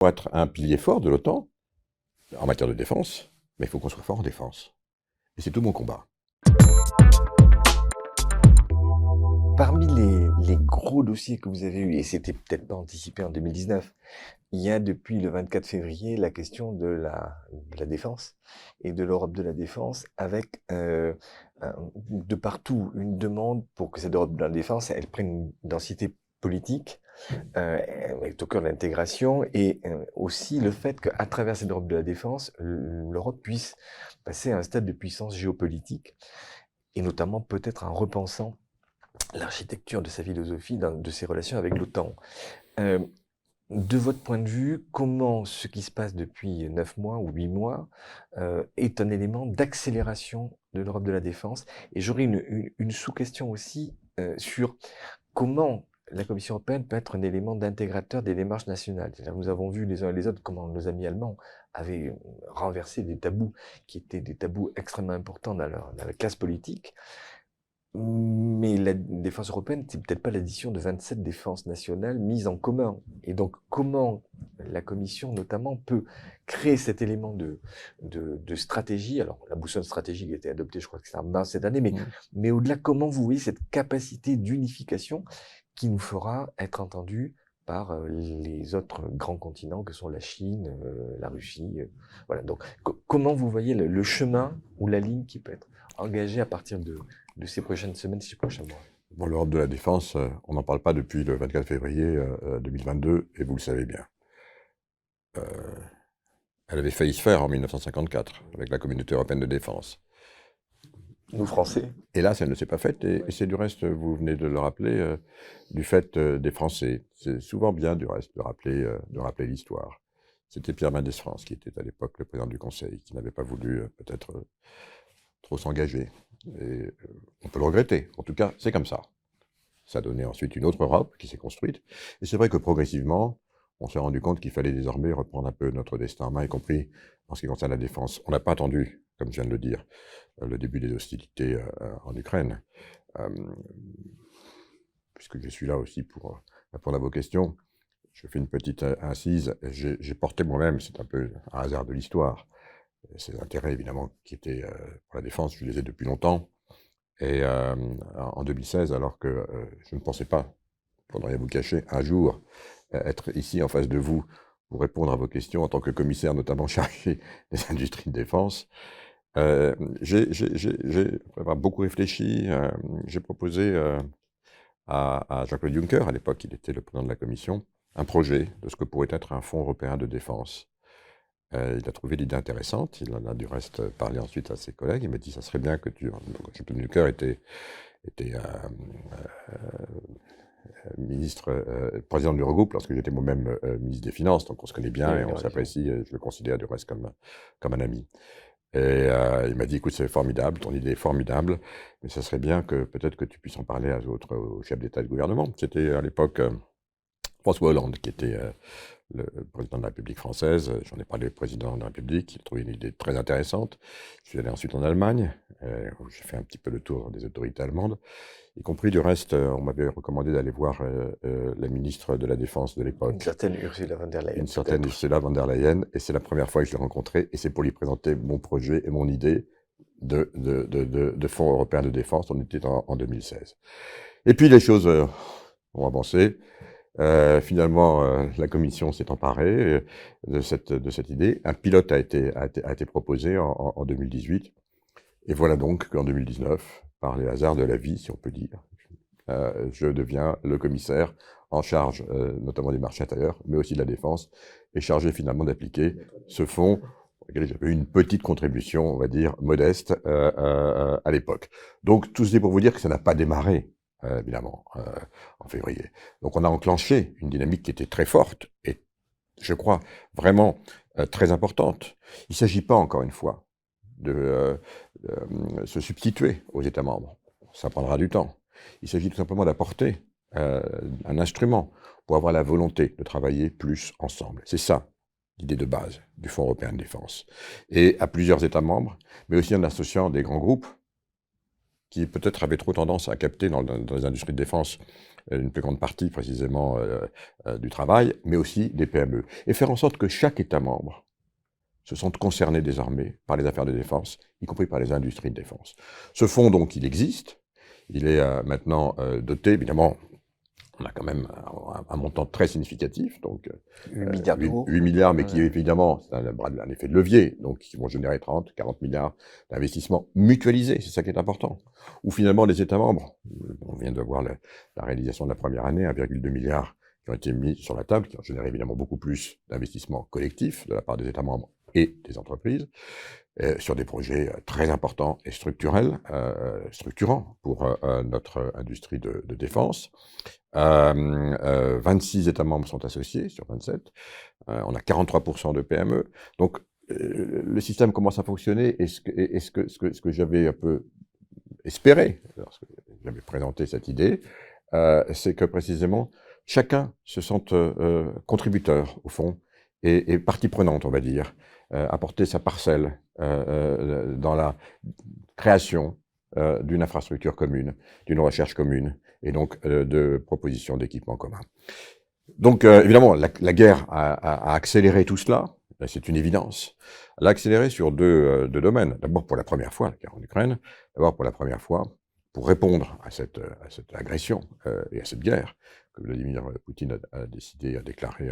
Pour être un pilier fort de l'OTAN, en matière de défense, mais il faut qu'on soit fort en défense. Et c'est tout mon combat. Parmi les gros dossiers que vous avez eus, et c'était peut-être pas anticipé en 2019, il y a depuis le 24 février la question de la défense et de l'Europe de la défense avec de partout une demande pour que cette Europe de la défense elle prenne une densité politique, est au cœur de l'intégration et aussi le fait qu'à travers cette Europe de la défense, l'Europe puisse passer à un stade de puissance géopolitique et notamment peut-être en repensant l'architecture de sa philosophie, de ses relations avec l'OTAN. Euh, de votre point de vue, comment ce qui se passe depuis 9 mois ou 8 mois est un élément d'accélération de l'Europe de la défense? Et j'aurais une sous-question aussi sur comment la Commission européenne peut être un élément d'intégrateur des démarches nationales. C'est-à-dire, nous avons vu les uns et les autres comment nos amis allemands avaient renversé des tabous qui étaient des tabous extrêmement importants dans la classe politique. Mais la défense européenne, c'est peut-être pas l'addition de 27 défenses nationales mises en commun. Et donc, comment la Commission, notamment, peut créer cet élément de stratégie? Alors, la boussole stratégique a été adoptée, je crois que c'est en mars cette année, mais au-delà, comment vous voyez cette capacité d'unification qui nous fera être entendus par les autres grands continents que sont la Chine, la Russie, voilà. Donc, comment vous voyez le chemin ou la ligne qui peut être engagée à partir de ces prochaines semaines, ces prochains mois? Bon, l'Europe de la défense, on n'en parle pas depuis le 24 février 2022, et vous le savez bien. Elle avait failli se faire en 1954, avec la Communauté européenne de défense. Nous, Français? Hélas, elle ne s'est pas faite, et c'est du reste, vous venez de le rappeler, du fait des Français. C'est souvent bien, du reste, de rappeler l'histoire. C'était Pierre Mendès France, qui était à l'époque le président du Conseil, qui n'avait pas voulu peut-être trop s'engager. Et on peut le regretter. En tout cas, c'est comme ça. Ça a donné ensuite une autre Europe qui s'est construite. Et c'est vrai que progressivement, on s'est rendu compte qu'il fallait désormais reprendre un peu notre destin en main, y compris en ce qui concerne la défense. On n'a pas attendu, comme je viens de le dire, le début des hostilités en Ukraine. Puisque je suis là aussi pour répondre à vos questions, je fais une petite incise. J'ai porté moi-même, c'est un peu un hasard de l'histoire, ces intérêts évidemment qui étaient pour la défense, je les ai depuis longtemps. Et en 2016, alors que je ne pensais pas, pour ne rien vous cacher, un jour être ici en face de vous pour répondre à vos questions en tant que commissaire notamment chargé des industries de défense, j'ai beaucoup réfléchi. J'ai proposé à Jean-Claude Juncker, à l'époque il était le président de la Commission, un projet de ce que pourrait être un fonds européen de défense. Il a trouvé l'idée intéressante, il en a du reste parlé ensuite à ses collègues, il m'a dit ça serait bien que tu... Jean-Claude Juncker était ministre, président de l'Eurogroupe lorsque j'étais moi-même ministre des Finances, donc on se connaît bien et on s'apprécie, je le considère du reste comme un ami. Et il m'a dit, écoute, c'est formidable, ton idée est formidable, mais ça serait bien que peut-être que tu puisses en parler aux chefs d'État et de gouvernement. C'était à l'époque François Hollande qui était le président de la République française. J'en ai parlé au président de la République, il a trouvé une idée très intéressante. Je suis allé ensuite en Allemagne, où j'ai fait un petit peu le tour des autorités allemandes, y compris du reste, on m'avait recommandé d'aller voir la ministre de la Défense de l'époque. Une certaine Ursula von der Leyen. Une certaine Ursula von der Leyen, et c'est la première fois que je l'ai rencontrée, et c'est pour lui présenter mon projet et mon idée de fonds européen de défense. On était en 2016. Et puis les choses ont avancé. Finalement, la Commission s'est emparée de cette idée. Un pilote a été proposé en 2018. Et voilà donc qu'en 2019, par les hasards de la vie, si on peut dire, je deviens le commissaire en charge notamment des marchés intérieurs, mais aussi de la défense, et chargé finalement d'appliquer ce fonds auquel j'avais eu une petite contribution, on va dire, modeste à l'époque. Donc tout ceci pour vous dire que ça n'a pas démarré, évidemment, en février. Donc on a enclenché une dynamique qui était très forte, et je crois vraiment très importante. Il ne s'agit pas, encore une fois, de se substituer aux États membres. Ça prendra du temps. Il s'agit tout simplement d'apporter un instrument pour avoir la volonté de travailler plus ensemble. C'est ça, l'idée de base du Fonds européen de défense. Et à plusieurs États membres, mais aussi en associant des grands groupes, qui peut-être avait trop tendance à capter dans les industries de défense une plus grande partie précisément du travail, mais aussi des PME. Et faire en sorte que chaque État membre se sente concerné désormais par les affaires de défense, y compris par les industries de défense. Ce fonds, donc, il existe. Il est maintenant doté, évidemment, on a quand même un montant très significatif, donc 8 milliards d'euros. 8 milliards, mais qui évidemment, c'est un effet de levier, donc qui vont générer 30, 40 milliards d'investissements mutualisés, c'est ça qui est important. Ou finalement, les États membres, on vient de voir la réalisation de la première année, 1,2 milliard qui ont été mis sur la table, qui ont généré évidemment beaucoup plus d'investissements collectifs de la part des États membres et des entreprises, sur des projets très importants et structurants pour notre industrie de défense. 26 États membres sont associés sur 27. On a 43% de PME. Donc, le système commence à fonctionner. Et ce que j'avais un peu espéré, lorsque j'avais présenté cette idée, c'est que précisément, chacun se sente contributeur, au fond, et partie prenante, on va dire, apporter sa parcelle dans la création d'une infrastructure commune, d'une recherche commune, et donc de propositions d'équipements communs. Donc évidemment, la guerre a accéléré tout cela, c'est une évidence. Elle a accéléré sur deux domaines. D'abord pour la première fois, la guerre en Ukraine, d'abord pour la première fois, pour répondre à cette agression et à cette guerre que Vladimir Poutine a décidé à déclarer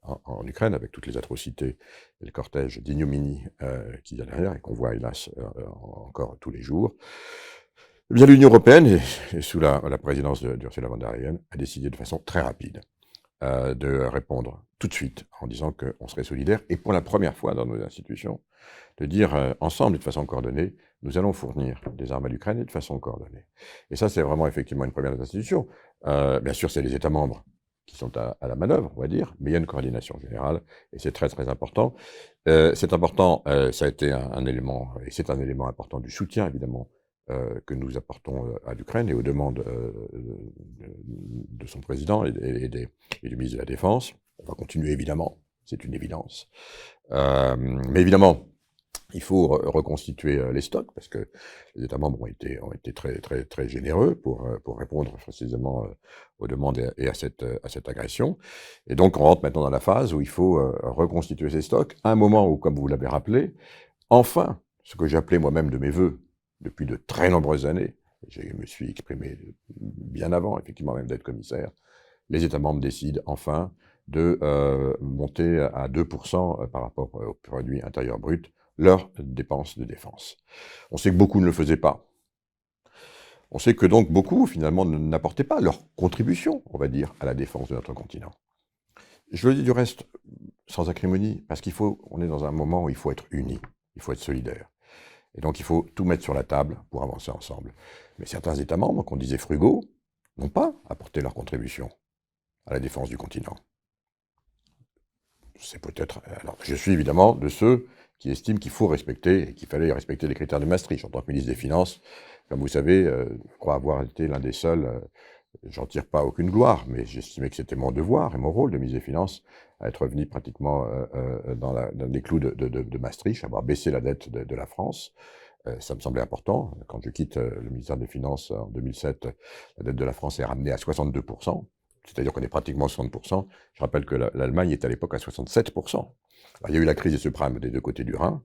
en Ukraine, avec toutes les atrocités et le cortège d'ignominie qu'il y a derrière, et qu'on voit hélas encore tous les jours. Eh bien, l'Union européenne, et sous la présidence d'Ursula von der Leyen, a décidé de façon très rapide de répondre tout de suite en disant qu'on serait solidaire, et pour la première fois dans nos institutions, de dire ensemble et de façon coordonnée, nous allons fournir des armes à l'Ukraine et de façon coordonnée. Et ça, c'est vraiment effectivement une première des institutions. Bien sûr, c'est les États membres qui sont à la manœuvre, on va dire, mais il y a une coordination générale, et c'est très très important. C'est important, ça a été un élément, et c'est un élément important du soutien, évidemment, que nous apportons à l'Ukraine et aux demandes de son président et du ministre de la Défense. On va continuer, évidemment, c'est une évidence. Mais évidemment, il faut reconstituer les stocks, parce que les États membres ont été très, très, très généreux pour répondre précisément aux demandes et à cette agression. Et donc, on rentre maintenant dans la phase où il faut reconstituer ces stocks, à un moment où, comme vous l'avez rappelé, enfin, ce que j'appelais moi-même de mes vœux depuis de très nombreuses années, je me suis exprimé bien avant, effectivement, même d'être commissaire, les États membres décident enfin de monter à 2% par rapport au produit intérieur brut leurs dépenses de défense. On sait que beaucoup ne le faisaient pas. On sait que donc beaucoup, finalement, n'apportaient pas leur contribution, on va dire, à la défense de notre continent. Je le dis du reste sans acrimonie, parce on est dans un moment où il faut être unis, il faut être solidaire. Et donc il faut tout mettre sur la table pour avancer ensemble. Mais certains États membres, qu'on disait frugaux, n'ont pas apporté leur contribution à la défense du continent. C'est peut-être... Alors, je suis évidemment de ceux qui estiment qu'il faut respecter, et qu'il fallait respecter les critères de Maastricht. En tant que ministre des Finances, comme vous savez, je crois avoir été l'un des seuls, j'en tire pas aucune gloire, mais j'estimais que c'était mon devoir et mon rôle de ministre des Finances à être revenu pratiquement dans les clous de Maastricht, avoir baissé la dette de la France. Ça me semblait important. Quand je quitte le ministère des Finances en 2007, la dette de la France est ramenée à 62%. C'est-à-dire qu'on est pratiquement à 60%. Je rappelle que l'Allemagne était à l'époque à 67%. Alors, il y a eu la crise des subprimes des deux côtés du Rhin,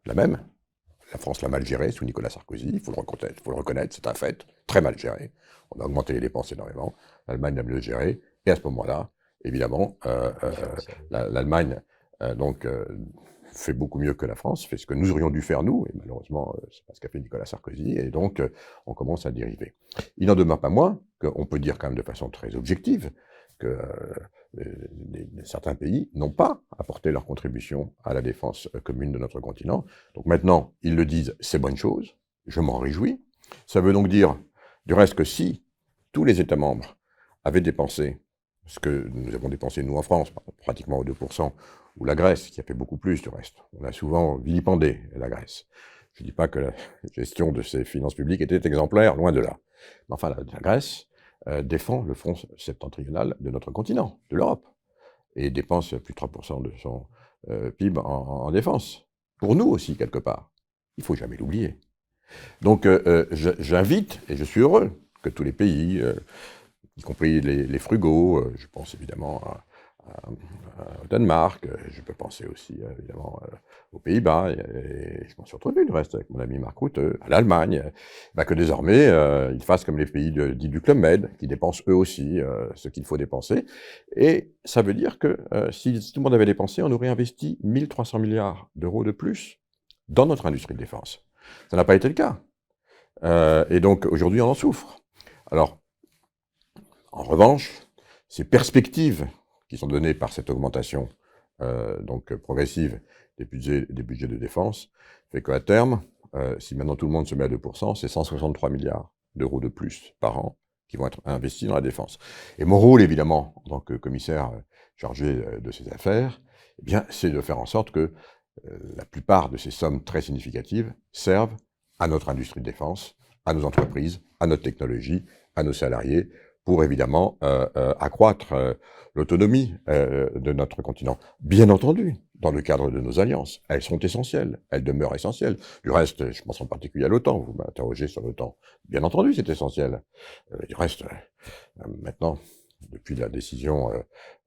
la même. La France l'a mal gérée sous Nicolas Sarkozy, il faut le reconnaître, c'est un fait, très mal géré. On a augmenté les dépenses énormément. L'Allemagne l'a mieux géré. Et à ce moment-là, évidemment, l'Allemagne fait beaucoup mieux que la France, fait ce que nous aurions dû faire nous, et malheureusement, c'est pas ce qu'a fait Nicolas Sarkozy, et donc on commence à dériver. Il n'en demeure pas moins qu'on peut dire quand même de façon très objective que certains pays n'ont pas apporté leur contribution à la défense commune de notre continent. Donc maintenant, ils le disent, c'est bonne chose, je m'en réjouis. Ça veut donc dire, du reste, que si tous les États membres avaient dépensé ce que nous avons dépensé, nous, en France, pratiquement aux 2%, ou la Grèce, qui a fait beaucoup plus, du reste. On a souvent vilipendé la Grèce. Je ne dis pas que la gestion de ses finances publiques était exemplaire, loin de là. Mais enfin, la Grèce défend le front septentrional de notre continent, de l'Europe, et dépense plus de 3% de son PIB en défense. Pour nous aussi, quelque part. Il ne faut jamais l'oublier. Donc j'invite, et je suis heureux, que tous les pays, y compris les frugaux, je pense évidemment au Danemark, je peux penser aussi évidemment aux Pays-Bas, et je m'en suis retrouvé du reste avec mon ami Mark Rutte, à l'Allemagne, que désormais ils fassent comme les pays dits du Club Med, qui dépensent eux aussi ce qu'il faut dépenser. Et ça veut dire que si tout le monde avait dépensé, on aurait investi 1300 milliards d'euros de plus dans notre industrie de défense. Ça n'a pas été le cas. Et donc aujourd'hui on en souffre. Alors, en revanche, ces perspectives qui sont données par cette augmentation donc progressive des budgets de défense fait qu'à terme, si maintenant tout le monde se met à 2%, c'est 163 milliards d'euros de plus par an qui vont être investis dans la défense. Et mon rôle, évidemment, en tant que commissaire chargé de ces affaires, eh bien, c'est de faire en sorte que la plupart de ces sommes très significatives servent à notre industrie de défense, à nos entreprises, à notre technologie, à nos salariés, pour évidemment accroître l'autonomie de notre continent. Bien entendu, dans le cadre de nos alliances, elles sont essentielles, elles demeurent essentielles. Du reste, je pense en particulier à l'OTAN, vous m'interrogez sur l'OTAN. Bien entendu, c'est essentiel. Du reste, maintenant, depuis la décision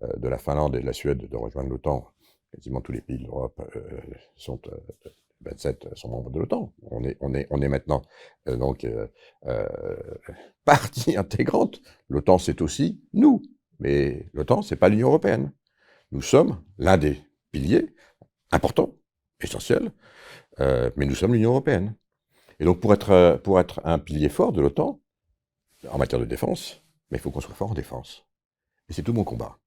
de la Finlande et de la Suède de rejoindre l'OTAN, quasiment tous les pays de l'Europe sont 27 sont membres de l'OTAN. On est maintenant donc partie intégrante. L'OTAN, c'est aussi nous. Mais l'OTAN, c'est pas l'Union européenne. Nous sommes l'un des piliers importants, essentiels, mais nous sommes l'Union européenne. Et donc, pour être un pilier fort de l'OTAN, en matière de défense, mais il faut qu'on soit fort en défense. Et c'est tout mon combat.